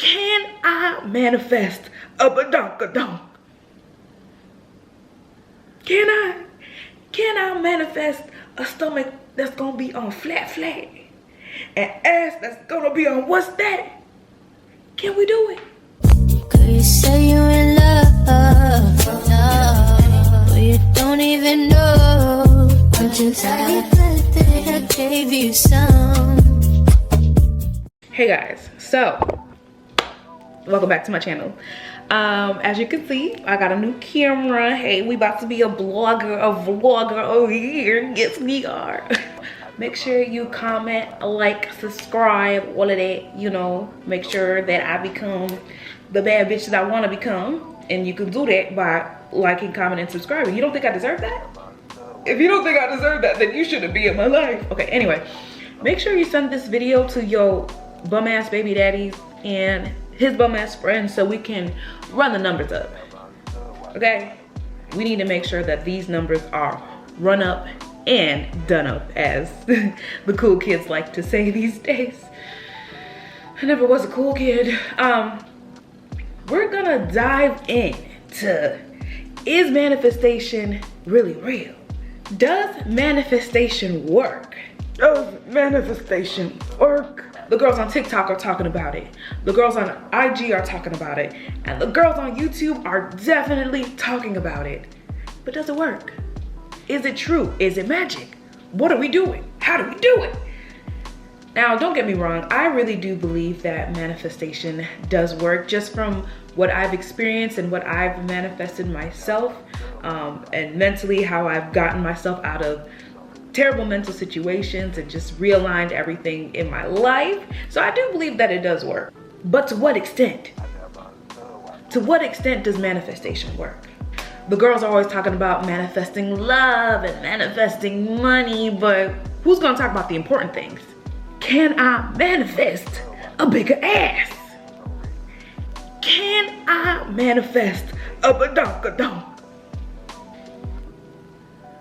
Can I manifest a badonkadonk? Can I manifest a stomach that's gonna be on flat, and ass that's gonna be on what's that? Can we do it? Could you say you in love, but you don't even know? But you like that I gave you some. Hey guys, so welcome back to my channel. As you can see, I got a new camera. Hey, we about to be a vlogger over here. Yes, we are. Make sure you comment, like, subscribe, all of that, you know. Make sure that I become the bad bitch that I want to become. And you can do that by liking, commenting, and subscribing. You don't think I deserve that? If you don't think I deserve that, then you shouldn't be in my life. Okay, anyway, make sure you send this video to your bum ass baby daddies and his bum ass friends so we can run the numbers up. Okay, we need to make sure that these numbers are run up and done up, as the cool kids like to say these days. I never was a cool kid. We're gonna dive into, is manifestation really real? Does manifestation work? Does manifestation work? The girls on TikTok are talking about it. The girls on IG are talking about it. And the girls on YouTube are definitely talking about it. But does it work? Is it true? Is it magic? What are we doing? How do we do it? Now, don't get me wrong. I really do believe that manifestation does work, just from what I've experienced and what I've manifested myself, and mentally how I've gotten myself out of terrible mental situations and just realigned everything in my life. So I do believe that it does work. But to what extent? To what extent does manifestation work? The girls are always talking about manifesting love and manifesting money, but who's gonna talk about the important things? Can I manifest a bigger ass? Can I manifest a badonkadonk?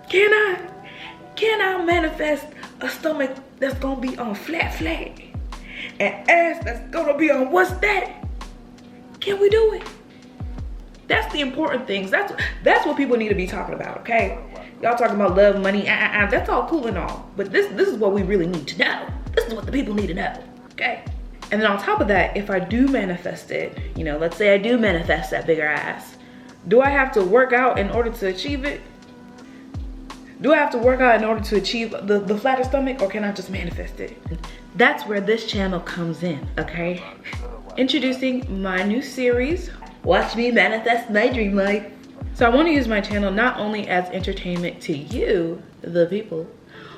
Can I manifest a stomach that's gonna be on flat, and ass that's gonna be on what's that? Can we do it? That's the important things. That's what people need to be talking about, okay? Y'all talking about love, money, that's all cool and all, but this is what we really need to know. This is what the people need to know, okay? And then on top of that, if I do manifest it, you know, let's say I do manifest that bigger ass, do I have to work out in order to achieve it? Do I have to work out in order to achieve the flatter stomach, or can I just manifest it? That's where this channel comes in, okay? Introducing my new series, Watch Me Manifest My Dream Life. So I want to use my channel not only as entertainment to you, the people,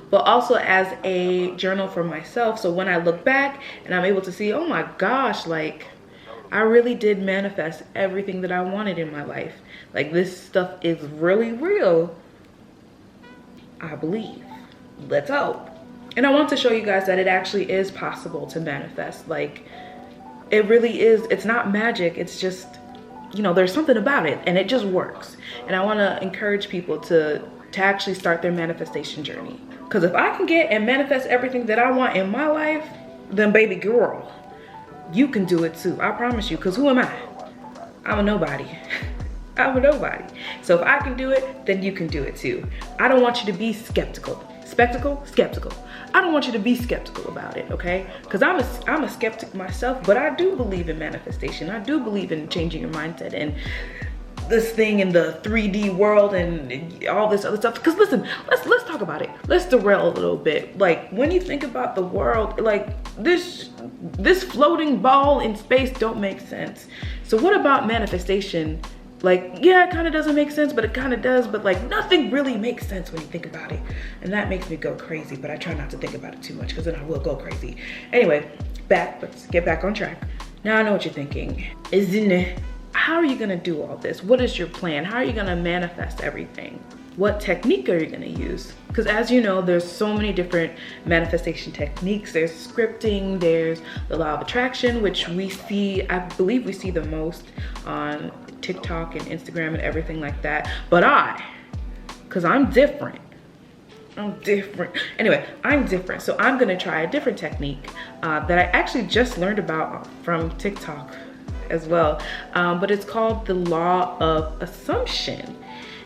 but also as a journal for myself. So when I look back and I'm able to see, oh my gosh, like I really did manifest everything that I wanted in my life. Like this stuff is really real. I believe. Let's hope. And I want to show you guys that it actually is possible to manifest. Like it really is. It's not magic. It's just, you know, there's something about it and it just works. And I want to encourage people to actually start their manifestation journey. Because if I can get and manifest everything that I want in my life, then baby girl, you can do it too. I promise you. Because who am I? I'm a nobody. I'm a nobody. So if I can do it, then you can do it too. I don't want you to be skeptical. Skeptical. I don't want you to be skeptical about it, okay? Because I'm a skeptic myself, but I do believe in manifestation. I do believe in changing your mindset and this thing in the 3D world and all this other stuff. Because listen, let's talk about it. Let's derail a little bit. Like when you think about the world, like this floating ball in space don't make sense. So what about manifestation? Like, yeah, it kind of doesn't make sense, but it kind of does. But like nothing really makes sense when you think about it. And that makes me go crazy, but I try not to think about it too much because then I will go crazy. Anyway, let's get back on track. Now I know what you're thinking. How are you gonna do all this? What is your plan? How are you gonna manifest everything? What technique are you gonna use? Because as you know, there's so many different manifestation techniques. There's scripting, there's the law of attraction, which we see, I believe we see the most on TikTok and Instagram and everything like that. But because I'm different, I'm different. Anyway, I'm different. So I'm gonna try a different technique that I actually just learned about from TikTok as well. But it's called the law of assumption.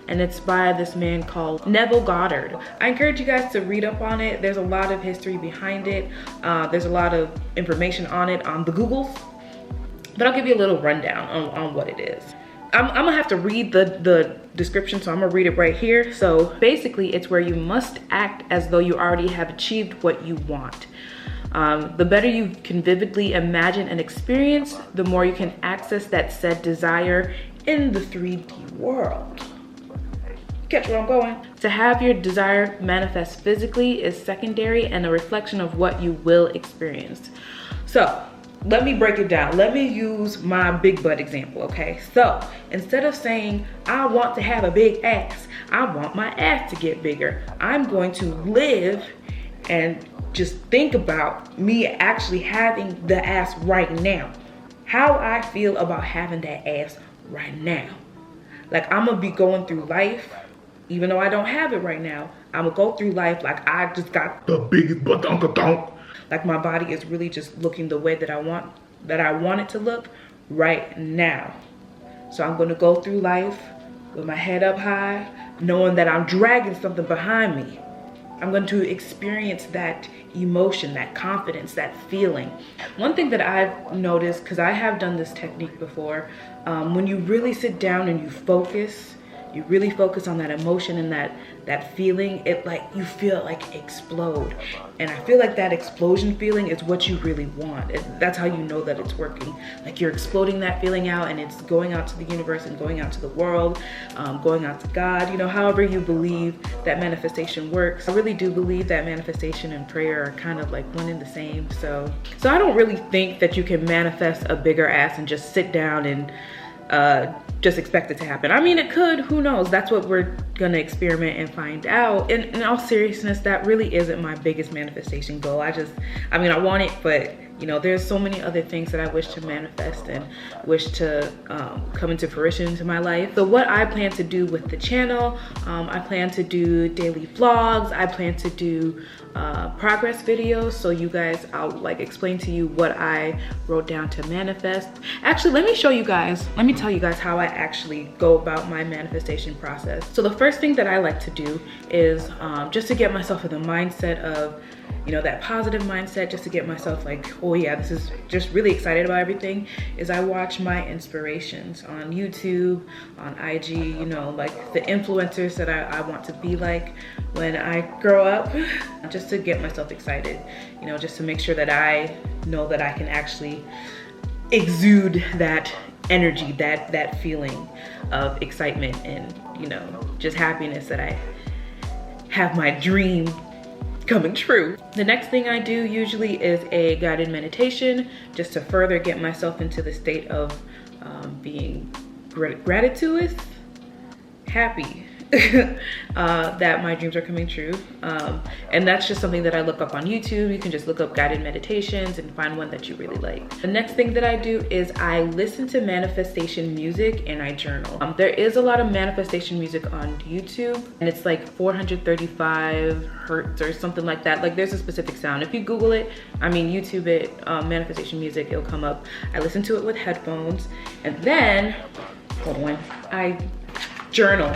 And it's by this man called Nevill Goddard. I encourage you guys to read up on it. There's a lot of history behind it. There's a lot of information on it on the Googles. But I'll give you a little rundown on what it is. I'm gonna have to read the description, so I'm gonna read it right here. So basically, it's where you must act as though you already have achieved what you want. The better you can vividly imagine and experience, the more you can access that said desire in the 3D world. Catch where I'm going? To have your desire manifest physically is secondary and a reflection of what you will experience. So let me break it down. Let me use my big butt example, okay? So instead of saying, I want to have a big ass, I want my ass to get bigger, I'm going to live and just think about me actually having the ass right now. How I feel about having that ass right now. Like, I'm gonna be going through life, even though I don't have it right now, I'm gonna go through life like I just got the biggest butt donk. Like my body is really just looking the way that I want it to look right now. So I'm gonna go through life with my head up high, knowing that I'm dragging something behind me. I'm going to experience that emotion, that confidence, that feeling. One thing that I've noticed, because I have done this technique before, when you really sit down and you really focus on that emotion and that feeling, you feel it like explode. And I feel like that explosion feeling is what you really want. That's how you know that it's working. Like you're exploding that feeling out and it's going out to the universe and going out to the world, going out to God, you know, however you believe that manifestation works. I really do believe that manifestation and prayer are kind of like one and the same. So I don't really think that you can manifest a bigger ass and just sit down and just expect it to happen. I mean, it could, who knows? That's what we're gonna experiment and find out. And in all seriousness, that really isn't my biggest manifestation goal. I mean, I want it, but you know, there's so many other things that I wish to manifest and wish to come into fruition into my life. So what I plan to do with the channel, I plan to do daily vlogs. I plan to do progress videos. So you guys, I'll like explain to you what I wrote down to manifest. Actually, let me tell you guys how I actually go about my manifestation process. So the first thing that I like to do is just to get myself in the mindset of, you know, that positive mindset, just to get myself like, oh yeah, this is just really excited about everything, is I watch my inspirations on YouTube, on IG, you know, like the influencers that I want to be like when I grow up, just to get myself excited, you know, just to make sure that I know that I can actually exude that energy, that feeling of excitement and, you know, just happiness that I have my dream coming true. The next thing I do usually is a guided meditation, just to further get myself into the state of being gratitude, happy that my dreams are coming true. And that's just something that I look up on YouTube. You can just look up guided meditations and find one that you really like. The next thing that I do is I listen to manifestation music and I journal. There is a lot of manifestation music on YouTube and it's like 435 hertz or something like that. Like there's a specific sound. If you Google it, I mean YouTube it, manifestation music, it'll come up. I listen to it with headphones and then, hold on, I journal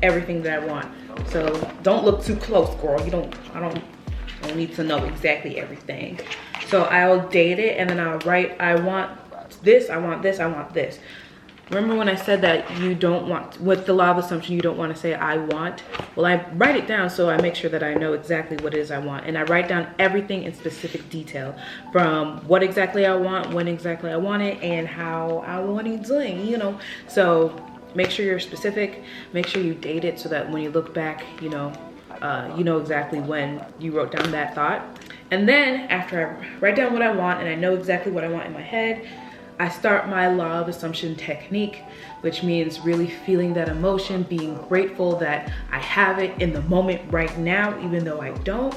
everything that I want. So don't look too close, girl. I don't need to know exactly everything. So I'll date it and then I'll write, I want this, I want this, I want this. Remember when I said that you don't want, with the law of assumption, you don't want to say I want? Well, I write it down so I make sure that I know exactly what it is I want. And I write down everything in specific detail, from what exactly I want, when exactly I want it, and how I want it doing, you know. So make sure you're specific, make sure you date it so that when you look back, you know exactly when you wrote down that thought. And then after I write down what I want and I know exactly what I want in my head, I start my law of assumption technique, which means really feeling that emotion, being grateful that I have it in the moment right now, even though I don't.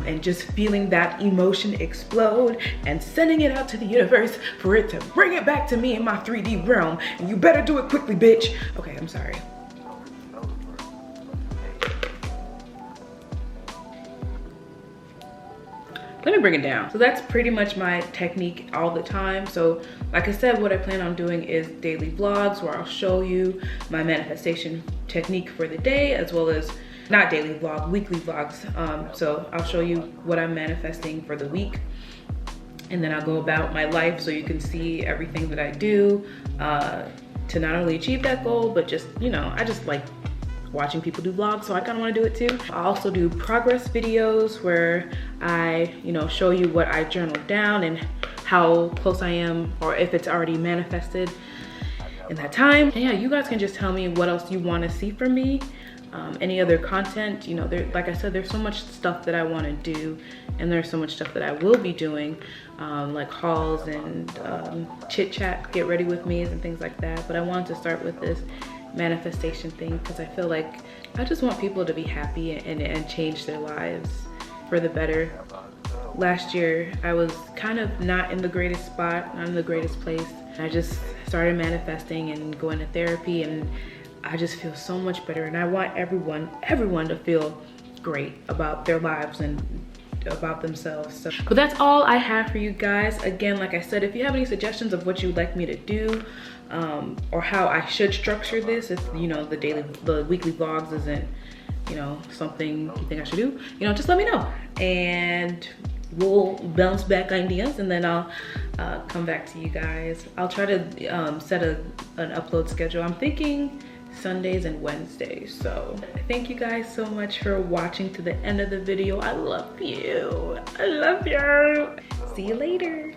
And just feeling that emotion explode and sending it out to the universe for it to bring it back to me in my 3D realm. And you better do it quickly, bitch. Okay, I'm sorry. let me bring it down. So that's pretty much my technique all the time. So like I said, what I plan on doing is daily vlogs where I'll show you my manifestation technique for the day, as well as not daily vlog, weekly vlogs. So I'll show you what I'm manifesting for the week, and then I'll go about my life so you can see everything that I do to not only achieve that goal, but just, you know, I just like watching people do vlogs, so I kind of want to do it too. I also do progress videos where I, you know, show you what I journaled down and how close I am, or if it's already manifested in that time. And yeah, you guys can just tell me what else you want to see from me. Any other content, you know, like I said, there's so much stuff that I want to do, and there's so much stuff that I will be doing, like hauls and chit chat, get ready with me and things like that. But I wanted to start with this manifestation thing because I feel like I just want people to be happy and change their lives for the better. Last year I was kind of not in the greatest spot, not in the greatest place. I just started manifesting and going to therapy, and I just feel so much better, and I want everyone to feel great about their lives and about themselves. So, but that's all I have for you guys. Again, like I said, if you have any suggestions of what you'd like me to do, or how I should structure this, if you know the weekly vlogs isn't, you know, something you think I should do, you know, just let me know, and we'll bounce back ideas, and then I'll come back to you guys. I'll try to set an upload schedule. I'm thinking Sundays and Wednesdays. So thank you guys so much for watching to the end of the video. I love you. I love you. See you later.